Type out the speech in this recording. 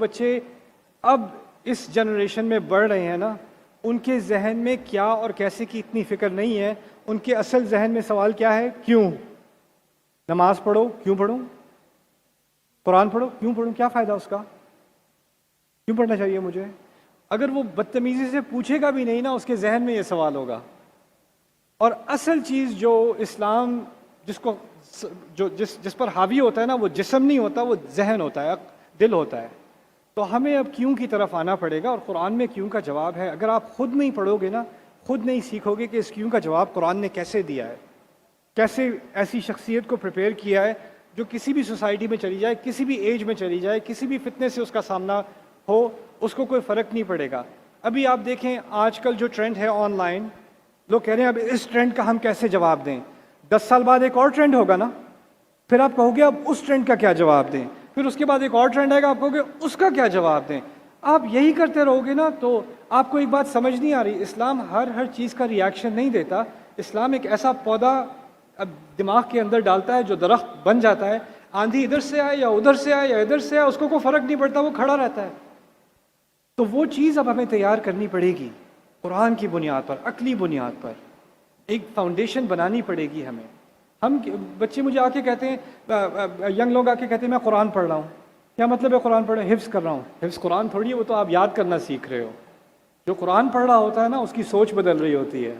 بچے اب اس جنریشن میں بڑھ رہے ہیں نا، ان کے ذہن میں کیا اور کیسے کی اتنی فکر نہیں ہے. ان کے اصل ذہن میں سوال کیا ہے؟ کیوں؟ نماز پڑھو، کیوں پڑھوں؟ قرآن پڑھو، کیوں پڑھوں؟ کیا فائدہ اس کا؟ کیوں پڑھنا چاہیے مجھے؟ اگر وہ بدتمیزی سے پوچھے گا بھی نہیں نا، اس کے ذہن میں یہ سوال ہوگا. اور اصل چیز جو اسلام جس پر حاوی ہوتا ہے نا، وہ جسم نہیں ہوتا، وہ ذہن ہوتا ہے، دل ہوتا ہے. تو ہمیں اب کیوں کی طرف آنا پڑے گا، اور قرآن میں کیوں کا جواب ہے. اگر آپ خود نہیں پڑھو گے نا، خود نہیں سیکھو گے کہ اس کیوں کا جواب قرآن نے کیسے دیا ہے، کیسے ایسی شخصیت کو پریپیئر کیا ہے جو کسی بھی سوسائٹی میں چلی جائے، کسی بھی ایج میں چلی جائے، کسی بھی فتنے سے اس کا سامنا ہو، اس کو کوئی فرق نہیں پڑے گا. ابھی آپ دیکھیں آج کل جو ٹرینڈ ہے آن لائن، لوگ کہہ رہے ہیں اب اس ٹرینڈ کا ہم کیسے جواب دیں. 10 سال بعد ایک اور ٹرینڈ ہوگا نا، پھر آپ کہو گے اب اس ٹرینڈ کا کیا جواب دیں. پھر اس کے بعد ایک اور ٹرینڈ آئے گا، آپ کہو گے اس کا کیا جواب دیں. آپ یہی کرتے رہو گے نا تو آپ کو ایک بات سمجھ نہیں آ رہی. اسلام ہر چیز کا ریاکشن نہیں دیتا. اسلام ایک ایسا پودا اب دماغ کے اندر ڈالتا ہے جو درخت بن جاتا ہے. آندھی ادھر سے آئے یا ادھر سے آئے یا ادھر سے آئے، اس کو کوئی فرق نہیں پڑتا، وہ کھڑا رہتا ہے. تو وہ چیز اب ہمیں تیار کرنی پڑے گی، قرآن کی بنیاد پر، عقلی بنیاد پر ایک فاؤنڈیشن بنانی پڑے گی ہمیں. ہم بچے مجھے آ کے کہتے ہیں، ینگ لوگ آ کے کہتے ہیں میں قرآن پڑھ رہا ہوں. کیا مطلب ہے قرآن پڑھ رہا ہوں؟ حفظ کر رہا ہوں. حفظ قرآن تھوڑی ہے، وہ تو آپ یاد کرنا سیکھ رہے ہو. جو قرآن پڑھ رہا ہوتا ہے نا، اس کی سوچ بدل رہی ہوتی ہے.